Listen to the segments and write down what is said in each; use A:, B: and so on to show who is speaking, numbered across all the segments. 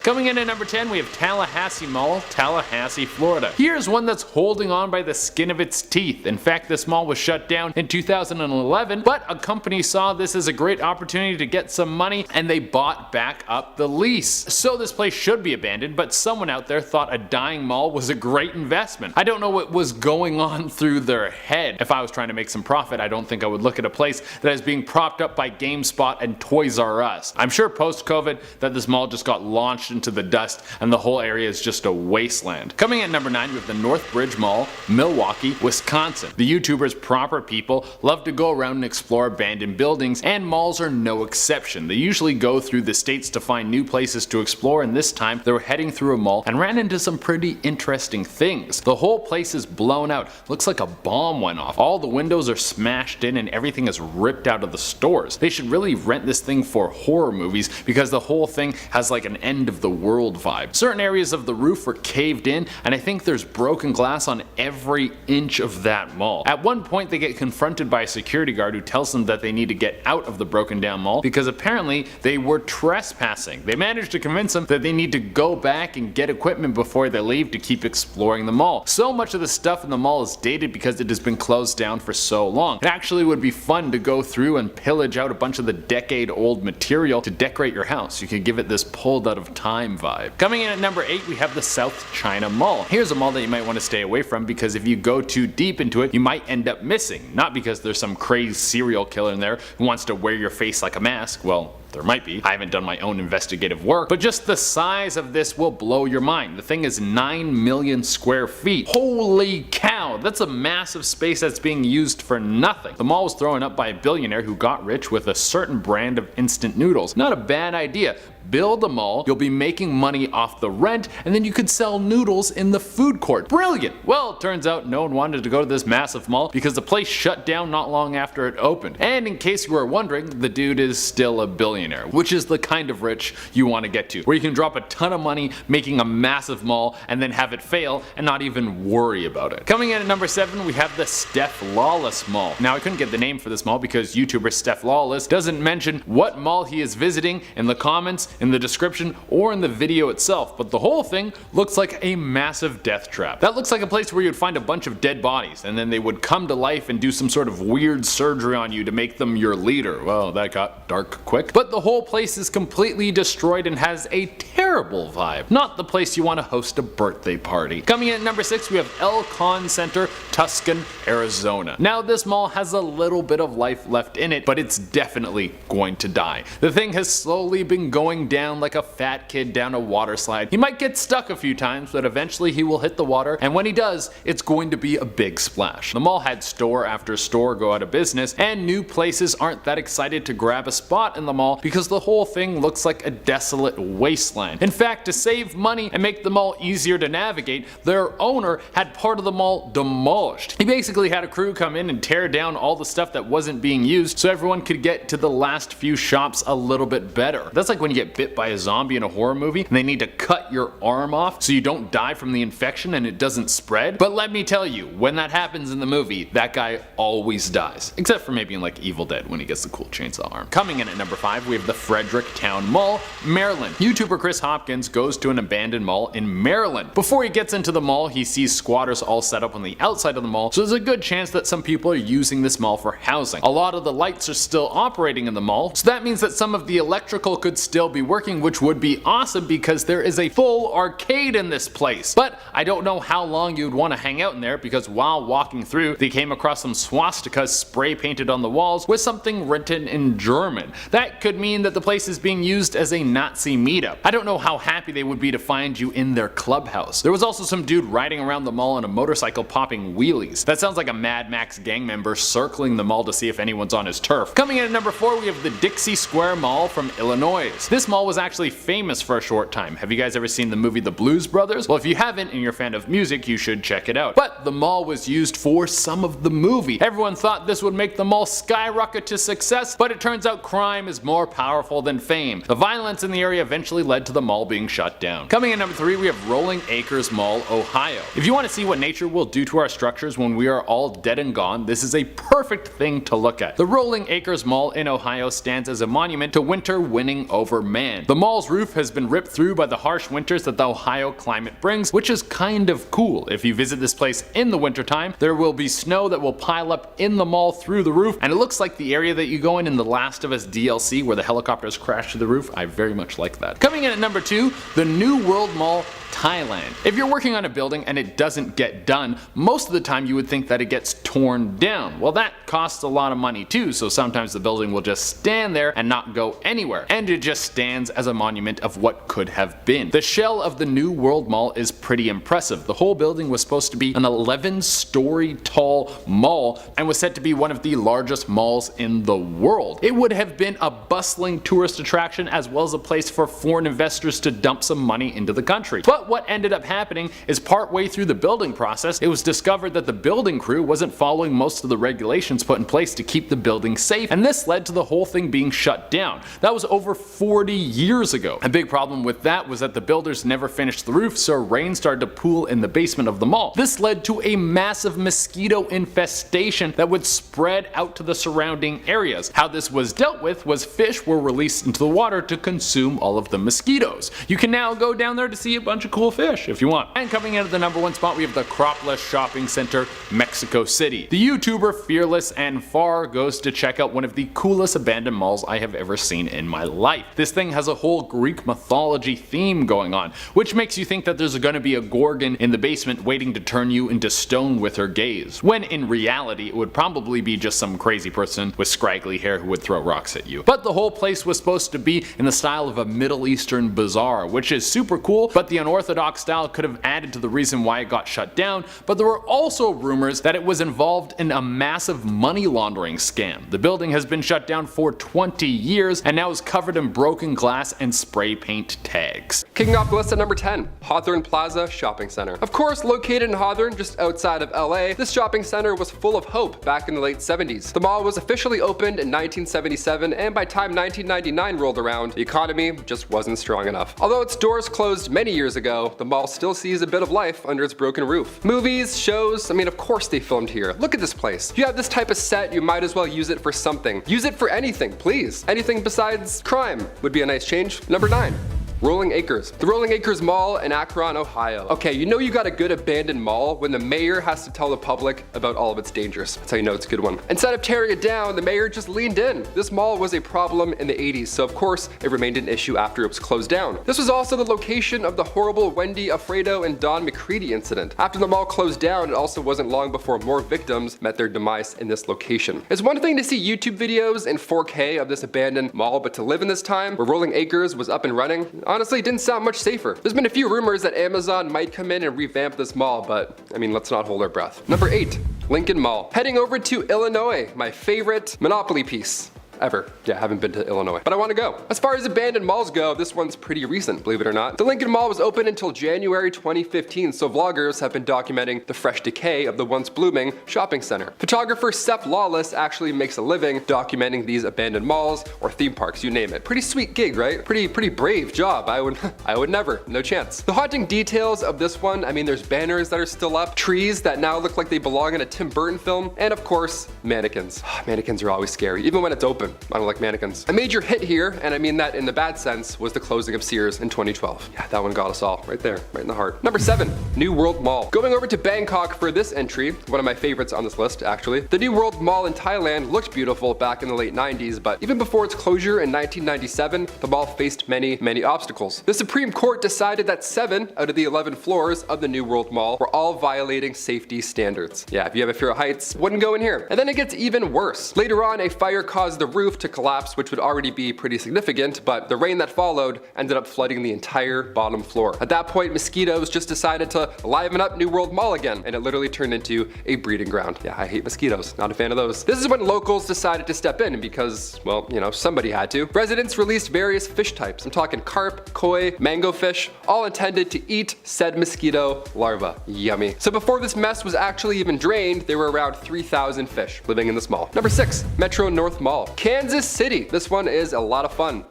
A: Coming in at number 10, we have Tallahassee Mall, Tallahassee, Florida. Here's one that's holding on by the skin of its teeth. In fact, this mall was shut down in 2011, but a company saw this as a great opportunity to get some money and they bought back up the lease. So this place should be abandoned, but someone out there thought a dying mall was a great investment. I don't know what was going on through their head. If I was trying to make some profit, I don't think I would look at a place that is being propped up by GameSpot and Toys R Us. I'm sure post-COVID that this mall just got launched into the dust and the whole area is just a wasteland. Coming at number 9, we have the North Bridge Mall, Milwaukee, Wisconsin. The YouTubers Proper People love to go around and explore abandoned buildings, and malls are no exception. They usually go through the states to find new places to explore, and this time they were heading through a mall and ran into some pretty interesting things. The whole place is blown out. Looks like a bomb went off. All the windows are smashed in and everything is ripped out of the stores. They should really rent this thing for horror movies because the whole thing has like an end of the world vibe. Certain areas of the roof were caved in, and I think there's broken glass on every inch of that mall. At one point they get confronted by a security guard who tells them that they need to get out of the broken down mall because apparently they were trespassing. They managed to convince them that they need to go back and get equipment before they leave to keep exploring the mall. So much of the stuff in the mall is dated because it has been closed down for so long. It actually would be fun to go through and pillage out a bunch of the decade-old material to decorate your house. You could give it this pulled out of time vibe. Coming in at number 8, we have the South China Mall. Here's a mall that you might want to stay away from because if you go too deep into it, you might end up missing. Not because there's some crazy serial killer in there who wants to wear your face like a mask. Well, there might be. I haven't done my own investigative work, but just the size of this will blow your mind. The thing is 9 million square feet. Holy cow, that's a massive space that's being used for nothing. The mall was thrown up by a billionaire who got rich with a certain brand of instant noodles. Not a bad idea. Build a mall, you'll be making money off the rent, and then you could sell noodles in the food court. Brilliant! Well, it turns out no one wanted to go to this massive mall because the place shut down not long after it opened. And in case you were wondering, the dude is still a billionaire, which is the kind of rich you want to get to, where you can drop a ton of money making a massive mall and then have it fail and not even worry about it. Coming in at number 7, we have the Steph Lawless Mall. Now I couldn't get the name for this mall because YouTuber Steph Lawless doesn't mention what mall he is visiting in the comments, in the description, or in the video itself, but the whole thing looks like a massive death trap. That looks like a place where you'd find a bunch of dead bodies and then they would come to life and do some sort of weird surgery on you to make them your leader. Well, that got dark quick. But the whole place is completely destroyed and has a terrible vibe. Not the place you want to host a birthday party. Coming in at number 6, we have El Con Center, Tucson, Arizona. Now this mall has a little bit of life left in it, but it's definitely going to die. The thing has slowly been going down like a fat kid down a water slide. He might get stuck a few times, but eventually he will hit the water, and when he does, it's going to be a big splash. The mall had store after store go out of business, and new places aren't that excited to grab a spot in the mall because the whole thing looks like a desolate wasteland. In fact, to save money and make the mall easier to navigate, their owner had part of the mall demolished. He basically had a crew come in and tear down all the stuff that wasn't being used so everyone could get to the last few shops a little bit better. That's like when you get bit by a zombie in a horror movie and they need to cut your arm off so you don't die from the infection and it doesn't spread. But let me tell you, when that happens in the movie, that guy always dies. Except for maybe in like Evil Dead when he gets the cool chainsaw arm. Coming in at number 5, we have the Fredericktown Mall, Maryland. YouTuber Chris Hopkins goes to an abandoned mall in Maryland. Before he gets into the mall, he sees squatters all set up on the outside of the mall, so there's a good chance that some people are using this mall for housing. A lot of the lights are still operating in the mall, so that means that some of the electrical could still be working, which would be awesome because there is a full arcade in this place. But I don't know how long you'd want to hang out in there because while walking through, they came across some swastikas spray painted on the walls with something written in German. That could mean that the place is being used as a Nazi meetup. I don't know how happy they would be to find you in their clubhouse. There was also some dude riding around the mall on a motorcycle popping wheelies. That sounds like a Mad Max gang member circling the mall to see if anyone's on his turf. Coming in at number 4, we have the Dixie Square Mall from Illinois. This mall was actually famous for a short time. Have you guys ever seen the movie The Blues Brothers? Well, if you haven't and you're a fan of music, you should check it out. But the mall was used for some of the movie. Everyone thought this would make the mall skyrocket to success, but it turns out crime is more powerful than fame. The violence in the area eventually led to the mall being shut down. Coming in at number 3, we have Rolling Acres Mall, Ohio. If you want to see what nature will do to our structures when we are all dead and gone, this is a perfect thing to look at. The Rolling Acres Mall in Ohio stands as a monument to winter winning over May. man. The mall's roof has been ripped through by the harsh winters that the Ohio climate brings, which is kind of cool. If you visit this place in the wintertime, there will be snow that will pile up in the mall through the roof, and it looks like the area that you go in The Last of Us DLC where the helicopters crash to the roof. I very much like that. Coming in at number 2, the New World Mall, Thailand. If you're working on a building and it doesn't get done, most of the time you would think that it gets torn down. Well, that costs a lot of money too, so sometimes the building will just stand there and not go anywhere, and it just stands as a monument of what could have been. The shell of the New World Mall is pretty impressive. The whole building was supposed to be an 11-story tall mall and was said to be one of the largest malls in the world. It would have been a bustling tourist attraction as well as a place for foreign investors to dump some money into the country. But what ended up happening is partway through the building process, it was discovered that the building crew wasn't following most of the regulations put in place to keep the building safe, and this led to the whole thing being shut down. That was over 40 years ago. A big problem with that was that the builders never finished the roof, so rain started to pool in the basement of the mall. This led to a massive mosquito infestation that would spread out to the surrounding areas. How this was dealt with was fish were released into the water to consume all of the mosquitoes. You can now go down there to see a bunch of cool fish if you want. And coming in at the number 1 spot, we have the Cropless Shopping Center, Mexico City. The YouTuber Fearless and Far goes to check out one of the coolest abandoned malls I have ever seen in my life. This thing has a whole Greek mythology theme going on, which makes you think that there's going to be a Gorgon in the basement waiting to turn you into stone with her gaze, when in reality it would probably be just some crazy person with scraggly hair who would throw rocks at you. But the whole place was supposed to be in the style of a Middle Eastern bazaar, which is super cool, but the unorthodox style could have added to the reason why it got shut down. But there were also rumors that it was involved in a massive money laundering scam. The building has been shut down for 20 years and now is covered in broken glass and spray paint tags.
B: Kicking off the list at number 10, Hawthorne Plaza Shopping Center. Of course, located in Hawthorne, just outside of LA, this shopping center was full of hope back in the late 70s. The mall was officially opened in 1977, and by time 1999 rolled around, the economy just wasn't strong enough. Although its doors closed many years ago, the mall still sees a bit of life under its broken roof. Movies, shows, I mean, of course they filmed here. Look at this place. If you have this type of set, you might as well use it for something. Use it for anything, please. Anything besides crime would be a nice change. Number 9. Rolling Acres. The Rolling Acres Mall in Akron, Ohio. Okay, you know you got a good abandoned mall when the mayor has to tell the public about all of its dangers. That's how you know it's a good one. Instead of tearing it down, the mayor just leaned in. This mall was a problem in the 80s, so of course it remained an issue after it was closed down. This was also the location of the horrible Wendy Alfredo and Don McCready incident. After the mall closed down, it also wasn't long before more victims met their demise in this location. It's one thing to see YouTube videos in 4K of this abandoned mall, but to live in this time where Rolling Acres was up and running, honestly, it didn't sound much safer. There's been a few rumors that Amazon might come in and revamp this mall, but I mean, let's not hold our breath. Number 8, Lincoln Mall. Heading over to Illinois, my favorite Monopoly piece ever. Yeah, I haven't been to Illinois, but I want to go. As far as abandoned malls go, this one's pretty recent, believe it or not. The Lincoln Mall was open until January 2015, so vloggers have been documenting the fresh decay of the once blooming shopping center. Photographer Seth Lawless actually makes a living documenting these abandoned malls or theme parks, you name it. Pretty sweet gig, right? Pretty brave job. I would never, no chance. The haunting details of this one, I mean, there's banners that are still up, trees that now look like they belong in a Tim Burton film, and of course, mannequins. Mannequins are always scary, even when it's open. I don't like mannequins. A major hit here, and I mean that in the bad sense, was the closing of Sears in 2012. Yeah, that one got us all right there, right in the heart. Number 7, New World Mall. Going over to Bangkok for this entry, one of my favorites on this list actually. The New World Mall in Thailand looked beautiful back in the late 90s, but even before its closure in 1997, the mall faced many obstacles. The Supreme Court decided that 7 out of the 11 floors of the New World Mall were all violating safety standards. Yeah, if you have a fear of heights, wouldn't go in here. And then it gets even worse. Later on, a fire caused the roof to collapse, which would already be pretty significant, but the rain that followed ended up flooding the entire bottom floor. At that point, mosquitoes just decided to liven up New World Mall again, and it literally turned into a breeding ground. Yeah, I hate mosquitoes, not a fan of those. This is when locals decided to step in because, well, you know, somebody had to. Residents released various fish types. I'm talking carp, koi, mango fish, all intended to eat said mosquito larvae. Yummy. So before this mess was actually even drained, there were around 3,000 fish living in this mall. Number 6, Metro North Mall. Kansas City. This one is a lot of fun.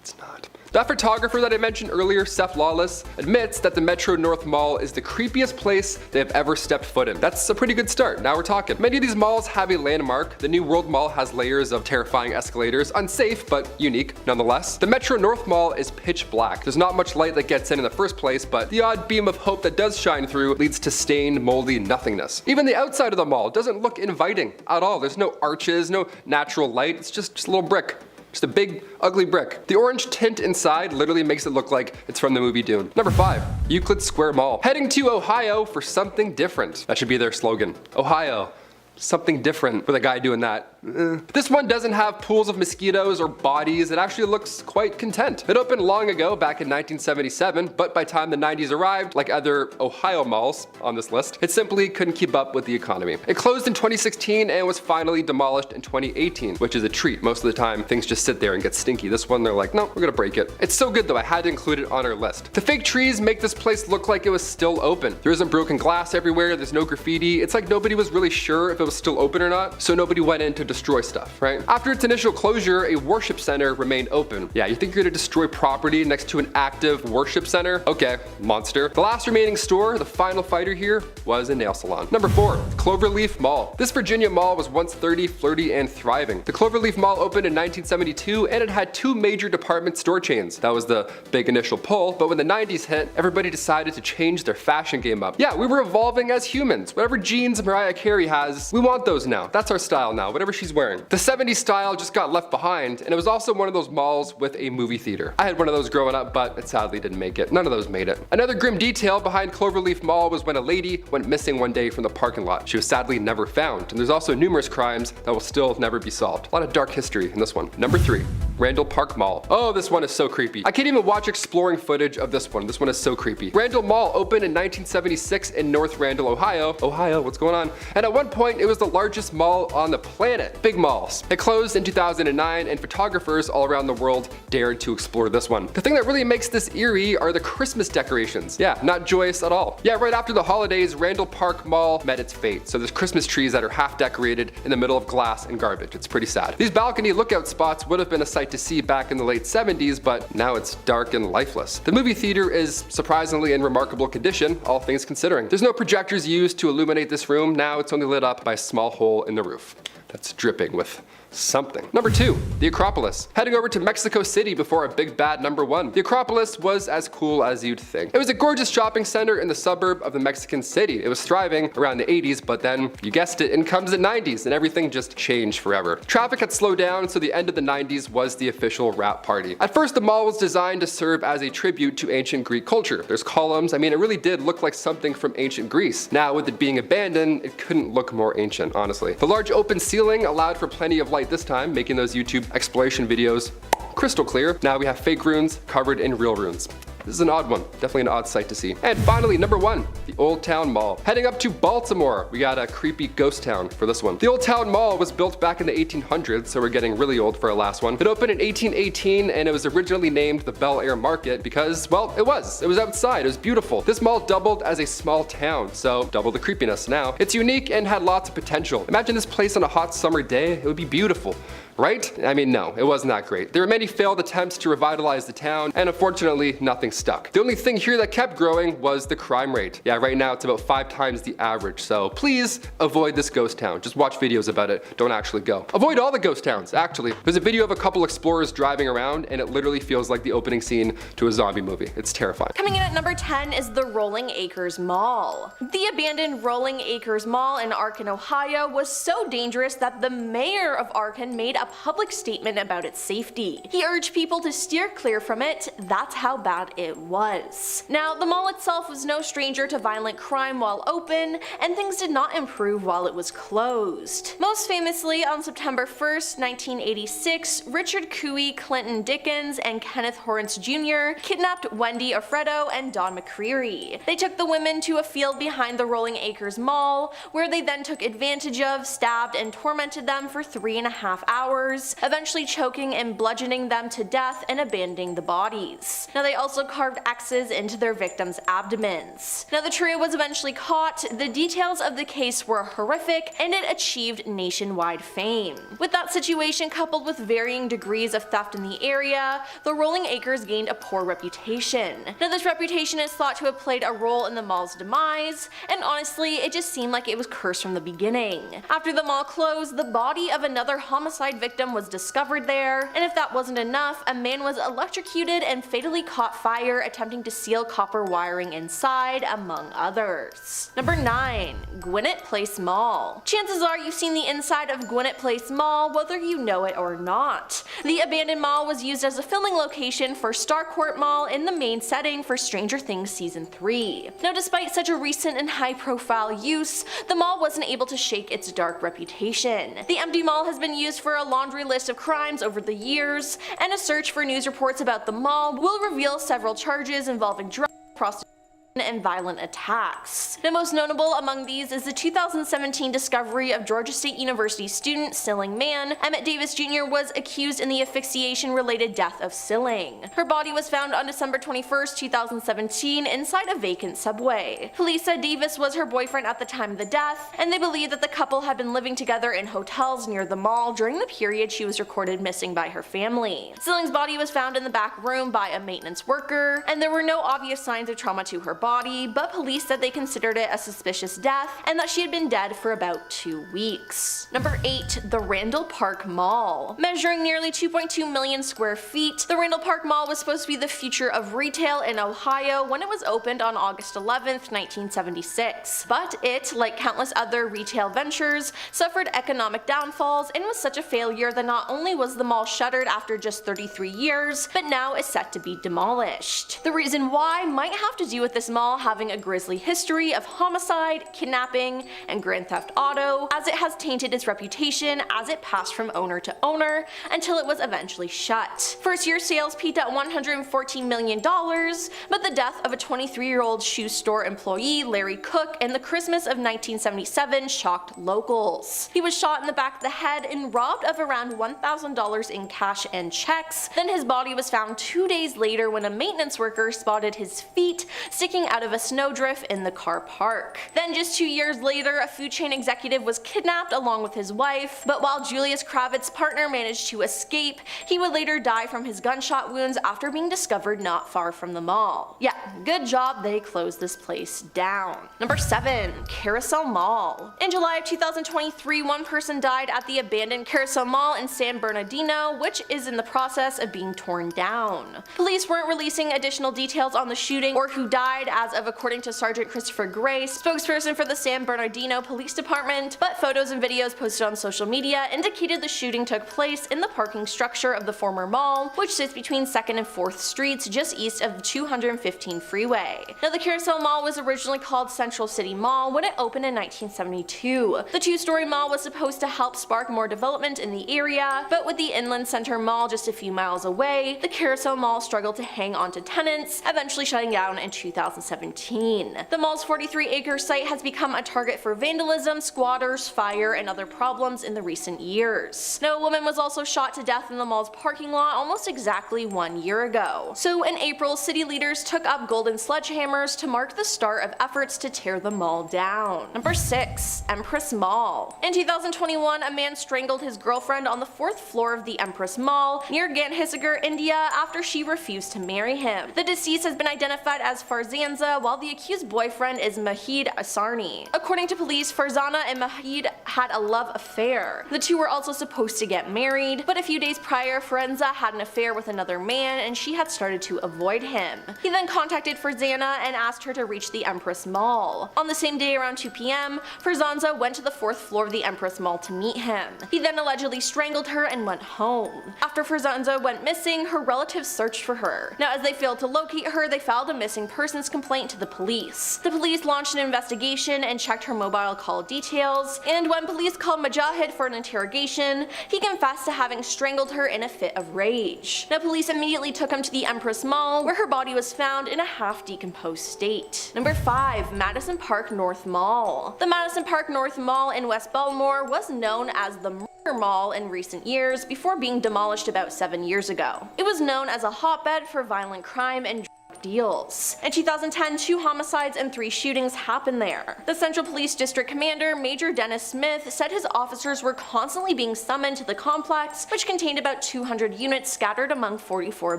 B: It's not. That photographer that I mentioned earlier, Seth Lawless, admits that the Metro North Mall is the creepiest place they have ever stepped foot in. That's a pretty good start. Now we're talking. Many of these malls have a landmark. The New World Mall has layers of terrifying escalators, unsafe but unique nonetheless. The Metro North Mall is pitch black. There's not much light that gets in the first place, but the odd beam of hope that does shine through leads to stained, moldy nothingness. Even the outside of the mall doesn't look inviting at all. There's no arches, no natural light. It's just a little brick. Just a big, ugly brick. The orange tint inside literally makes it look like it's from the movie Dune. Number 5, Euclid Square Mall. Heading to Ohio for something different. That should be their slogan. Ohio, something different, with a guy doing that. This one doesn't have pools of mosquitoes or bodies. It actually looks quite content. It opened long ago, back in 1977, but by the time the 90s arrived, like other Ohio malls on this list, it simply couldn't keep up with the economy. It closed in 2016 and was finally demolished in 2018, which is a treat. Most of the time, things just sit there and get stinky. This one, they're like, no, we're gonna break it. It's so good though, I had to include it on our list. The fake trees make this place look like it was still open. There isn't broken glass everywhere, there's no graffiti. It's like nobody was really sure if it was still open or not, so nobody went in to destroy stuff, right? After its initial closure, a worship center remained open. Yeah, you think you're gonna destroy property next to an active worship center? Okay, monster. The last remaining store, the final fighter here, was a nail salon. Number 4, Cloverleaf Mall. This Virginia mall was once 30, flirty, and thriving. The Cloverleaf Mall opened in 1972, and it had 2 major department store chains. That was the big initial pull, but when the 90s hit, everybody decided to change their fashion game up. Yeah, we were evolving as humans. Whatever jeans Mariah Carey has, we want those now. That's our style now, whatever she's wearing. The 70s style just got left behind, and it was also one of those malls with a movie theater. I had one of those growing up, but it sadly didn't make it. None of those made it. Another grim detail behind Cloverleaf Mall was when a lady went missing one day from the parking lot. She was sadly never found, and there's also numerous crimes that will still never be solved. A lot of dark history in this one. Number 3, Randall Park Mall. Oh, this one is so creepy. I can't even watch exploring footage of this one. This one is so creepy. Randall Mall opened in 1976 in North Randall, Ohio. Ohio, what's going on? And at one point, it was the largest mall on the planet. Big malls. It closed in 2009, and photographers all around the world dared to explore this one. The thing that really makes this eerie are the Christmas decorations. Yeah, not joyous at all. Yeah, right after the holidays, Randall Park Mall met its fate. So there's Christmas trees that are half decorated in the middle of glass and garbage. It's pretty sad. These balcony lookout spots would have been a sight to see back in the late 70s, but now it's dark and lifeless. The movie theater is surprisingly in remarkable condition, all things considering. There's no projectors used to illuminate this room. Now it's only lit up by a small hole in the roof that's dripping with something. Number 2, the Acropolis. Heading over to Mexico City before a big bad number 1. The Acropolis was as cool as you'd think. It was a gorgeous shopping center in the suburb of the Mexican city. It was thriving around the 80s, but then, you guessed it, in comes the 90s, and everything just changed forever. Traffic had slowed down, so the end of the 90s was the official wrap party. At first, the mall was designed to serve as a tribute to ancient Greek culture. There's columns. I mean, it really did look like something from ancient Greece. Now, with it being abandoned, it couldn't look more ancient, honestly. The large open ceiling allowed for plenty of light this time, making those YouTube exploration videos crystal clear. Now we have fake ruins covered in real ruins. This is an odd one, definitely an odd sight to see. And finally, number 1, the Old Town Mall. Heading up to Baltimore, we got a creepy ghost town for this one. The Old Town Mall was built back in the 1800s, so we're getting really old for our last one. It opened in 1818, and it was originally named the Bel Air Market because, well, it was outside, it was beautiful. This mall doubled as a small town, so double the creepiness now. It's unique and had lots of potential. Imagine this place on a hot summer day, it would be beautiful. Right? I mean, no, it wasn't that great. There were many failed attempts to revitalize the town, and unfortunately, nothing stuck. The only thing here that kept growing was the crime rate. Yeah, right now it's about 5 times the average, so please avoid this ghost town. Just watch videos about it, don't actually go. Avoid all the ghost towns, actually. There's a video of a couple explorers driving around, and it literally feels like the opening scene to a zombie movie. It's terrifying.
C: Coming in at number 10 is the Rolling Acres Mall. The abandoned Rolling Acres Mall in Arkin, Ohio was so dangerous that the mayor of Arkin made a public statement about its safety. He urged people to steer clear from it. That's how bad it was. Now, the mall itself was no stranger to violent crime while open, and things did not improve while it was closed. Most famously, on September 1st, 1986, Richard Cooey, Clinton Dickens, and Kenneth Horrence Jr. kidnapped Wendy Alfredo and Don McCreary. They took the women to a field behind the Rolling Acres Mall, where they then took advantage of, stabbed, and tormented them for 3.5 hours hours, eventually choking and bludgeoning them to death and abandoning the bodies. Now they also carved X's into their victims' abdomens. Now the trio was eventually caught, the details of the case were horrific, and it achieved nationwide fame. With that situation coupled with varying degrees of theft in the area, the Rolling Acres gained a poor reputation. Now this reputation is thought to have played a role in the mall's demise, and honestly it just seemed like it was cursed from the beginning. After the mall closed, the body of another homicide victim was discovered there, and if that wasn't enough, a man was electrocuted and fatally caught fire attempting to seal copper wiring inside, among others. Number 9. Gwinnett Place Mall. Chances are you've seen the inside of Gwinnett Place Mall, whether you know it or not. The abandoned mall was used as a filming location for Starcourt Mall in the main setting for Stranger Things Season 3. Now despite such a recent and high-profile use, the mall wasn't able to shake its dark reputation. The empty mall has been used for a laundry list of crimes over the years, and a search for news reports about the mall will reveal several charges involving drugs, prostitution, and violent attacks. The most notable among these is the 2017 discovery of Georgia State University student Silling Man. Emmett Davis Jr. was accused in the asphyxiation-related death of Silling. Her body was found on December 21st, 2017 inside a vacant subway. Police said Davis was her boyfriend at the time of the death, and they believe that the couple had been living together in hotels near the mall during the period she was recorded missing by her family. Silling's body was found in the back room by a maintenance worker, and there were no obvious signs of trauma to her body, but police said they considered it a suspicious death and that she had been dead for about 2 weeks. Number 8. The Randall Park Mall. Measuring nearly 2.2 million square feet, the Randall Park Mall was supposed to be the future of retail in Ohio when it was opened on August 11th, 1976. But it, like countless other retail ventures, suffered economic downfalls and was such a failure that not only was the mall shuttered after just 33 years, but now is set to be demolished. The reason why might have to do with this mall having a grisly history of homicide, kidnapping, and grand theft auto, as it has tainted its reputation as it passed from owner to owner until it was eventually shut. First year sales peaked at $114 million, but the death of a 23-year-old shoe store employee, Larry Cook, in the Christmas of 1977 shocked locals. He was shot in the back of the head and robbed of around $1,000 in cash and checks. Then his body was found 2 days later when a maintenance worker spotted his feet sticking out of a snowdrift in the car park. Then just 2 years later, a food chain executive was kidnapped along with his wife, but while Julius Kravitz's partner managed to escape, he would later die from his gunshot wounds after being discovered not far from the mall. Yeah, good job they closed this place down. Number 7. Carousel Mall. In July of 2023, one person died at the abandoned Carousel Mall in San Bernardino, which is in the process of being torn down. Police weren't releasing additional details on the shooting or who died as of according to Sergeant Christopher Gray, spokesperson for the San Bernardino Police Department, but photos and videos posted on social media indicated the shooting took place in the parking structure of the former mall, which sits between 2nd and 4th Streets just east of the 215 freeway. Now the Carousel Mall was originally called Central City Mall when it opened in 1972. The two-story mall was supposed to help spark more development in the area, but with the Inland Center Mall just a few miles away, the Carousel Mall struggled to hang on to tenants, eventually shutting down in 2017. The mall's 43-acre site has become a target for vandalism, squatters, fire, and other problems in the recent years. Now, a woman was also shot to death in the mall's parking lot almost exactly 1 year ago. So in April, city leaders took up golden sledgehammers to mark the start of efforts to tear the mall down. Number 6. Empress Mall. In 2021, a man strangled his girlfriend on the 4th floor of the Empress Mall near Gandhisigar, India, after she refused to marry him. The deceased has been identified as Farzanza, while the accused boyfriend is Mahid Asarni. According to police, Farzana and Mahid had a love affair. The two were also supposed to get married, but a few days prior, Farzanza had an affair with another man and she had started to avoid him. He then contacted Farzana and asked her to reach the Empress Mall. On the same day around 2 p.m., Farzanza went to the 4th floor of the Empress Mall to meet him. He then allegedly strangled her and went home. After Farzanza went missing, her relatives searched for her. Now, as they failed to locate her, they filed a missing persons complaint to the police. The police launched an investigation and checked her mobile call details, and when police called Mujahid for an interrogation, he confessed to having strangled her in a fit of rage. Now, police immediately took him to the Empress Mall, where her body was found in a half-decomposed state. Number 5. Madison Park North Mall. The Madison Park North Mall in West Baltimore was known as the Murder popular mall in recent years before being demolished about 7 years ago. It was known as a hotbed for violent crime and deals. In 2010, 2 homicides and 3 shootings happened there. The Central Police District Commander, Major Dennis Smith, said his officers were constantly being summoned to the complex, which contained about 200 units scattered among 44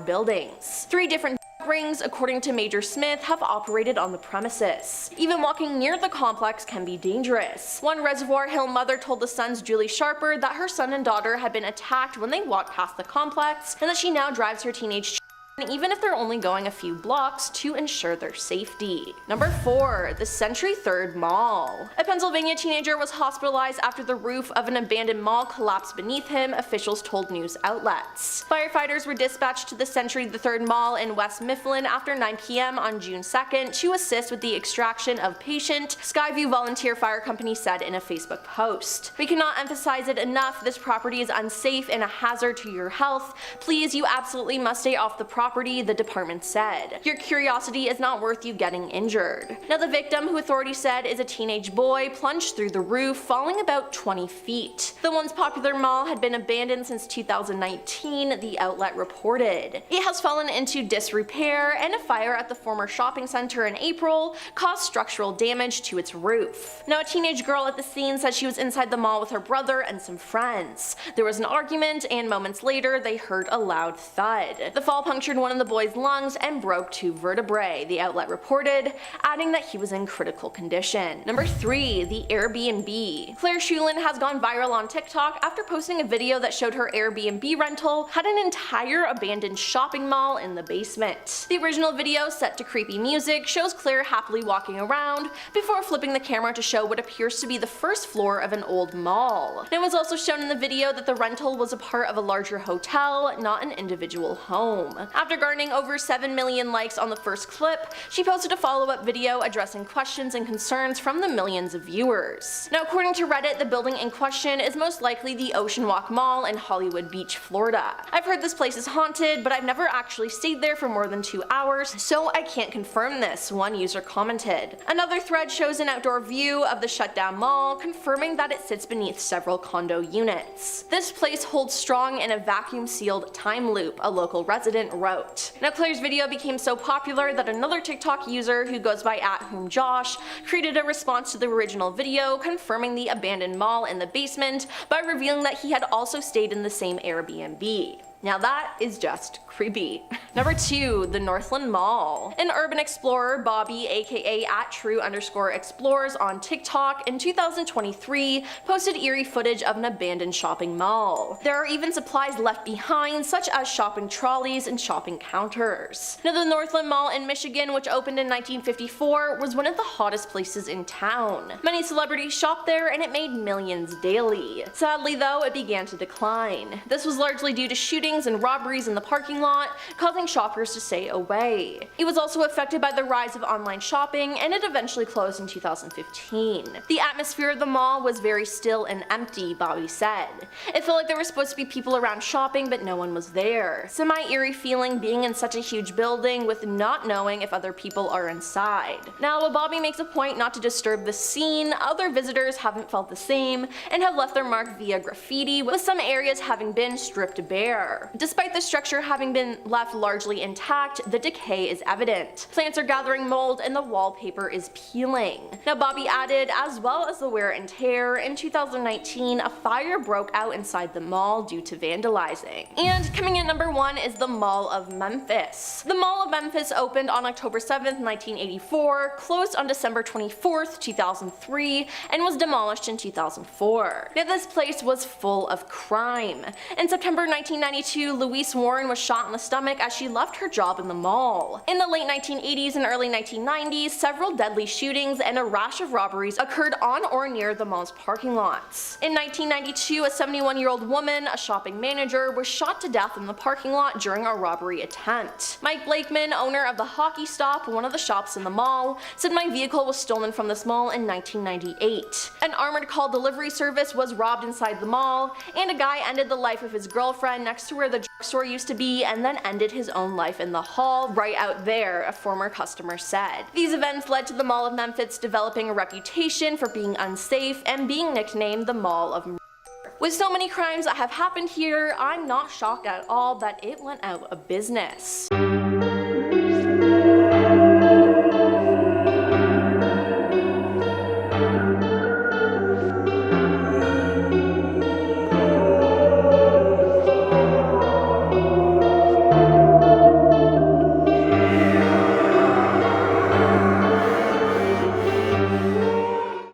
C: buildings. 3 different rings, according to Major Smith, have operated on the premises. Even walking near the complex can be dangerous. One Reservoir Hill mother told The Sun's Julie Sharper that her son and daughter had been attacked when they walked past the complex, and that she now drives her teenage even if they're only going a few blocks to ensure their safety. Number 4. The Century 3rd Mall. A Pennsylvania teenager was hospitalized after the roof of an abandoned mall collapsed beneath him, officials told news outlets. Firefighters were dispatched to the Century 3rd Mall in West Mifflin after 9 p.m. on June 2nd to assist with the extraction of patient, Skyview Volunteer Fire Company said in a Facebook post. "We cannot emphasize it enough, this property is unsafe and a hazard to your health. Please, you absolutely must stay off the property," the department said. "Your curiosity is not worth you getting injured." Now the victim, who authorities said is a teenage boy, plunged through the roof, falling about 20 feet. The once popular mall had been abandoned since 2019, the outlet reported. It has fallen into disrepair, and a fire at the former shopping center in April caused structural damage to its roof. Now a teenage girl at the scene said she was inside the mall with her brother and some friends. There was an argument, and moments later they heard a loud thud. The fall punctured one of the boy's lungs and broke 2 vertebrae, the outlet reported, adding that he was in critical condition. Number 3. The Airbnb. Claire Shulin has gone viral on TikTok after posting a video that showed her Airbnb rental had an entire abandoned shopping mall in the basement. The original video, set to creepy music, shows Claire happily walking around before flipping the camera to show what appears to be the first floor of an old mall. It was also shown in the video that the rental was a part of a larger hotel, not an individual home. After garnering over 7 million likes on the first clip, she posted a follow-up video addressing questions and concerns from the millions of viewers. Now according to Reddit, the building in question is most likely the Ocean Walk Mall in Hollywood Beach, Florida. "I've heard this place is haunted, but I've never actually stayed there for more than 2 hours, so I can't confirm this," one user commented. Another thread shows an outdoor view of the shutdown mall, confirming that it sits beneath several condo units. "This place holds strong in a vacuum-sealed time loop," a local resident wrote. Now Claire's video became so popular that another TikTok user, who goes by @whomjosh, created a response to the original video confirming the abandoned mall in the basement by revealing that he had also stayed in the same Airbnb. Now that is just creepy. Number 2. The Northland Mall. An urban explorer, Bobby, aka @true_explorers on TikTok, in 2023 posted eerie footage of an abandoned shopping mall. There are even supplies left behind, such as shopping trolleys and shopping counters. Now the Northland Mall in Michigan, which opened in 1954, was one of the hottest places in town. Many celebrities shopped there and it made millions daily. Sadly though, it began to decline. This was largely due to shootings and robberies in the parking lot, causing shoppers to stay away. It was also affected by the rise of online shopping, and it eventually closed in 2015. "The atmosphere of the mall was very still and empty," Bobby said. "It felt like there were supposed to be people around shopping, but no one was there. Semi-eerie feeling being in such a huge building with not knowing if other people are inside." Now while Bobby makes a point not to disturb the scene, other visitors haven't felt the same and have left their mark via graffiti, with some areas having been stripped bare. Despite the structure having been left largely intact, the decay is evident. Plants are gathering mold and the wallpaper is peeling. Now Bobby added, as well as the wear and tear, in 2019 a fire broke out inside the mall due to vandalizing. And coming in number 1 is the Mall of Memphis. The Mall of Memphis opened on October 7th, 1984, closed on December 24th, 2003, and was demolished in 2004. Now this place was full of crime. In September 1992, Louise Warren was shot in the stomach as she left her job in the mall. In the late 1980s and early 1990s, several deadly shootings and a rash of robberies occurred on or near the mall's parking lots. In 1992, a 71-year-old woman, a shopping manager, was shot to death in the parking lot during a robbery attempt. Mike Blakeman, owner of the Hockey Stop, one of the shops in the mall, said, "My vehicle was stolen from this mall in 1998. An armored call delivery service was robbed inside the mall, and a guy ended the life of his girlfriend next to where the drugstore used to be and then ended his own life in the hall right out there," a former customer said. These events led to the Mall of Memphis developing a reputation for being unsafe and being nicknamed the Mall of With so many crimes that have happened here, I'm not shocked at all that it went out of business.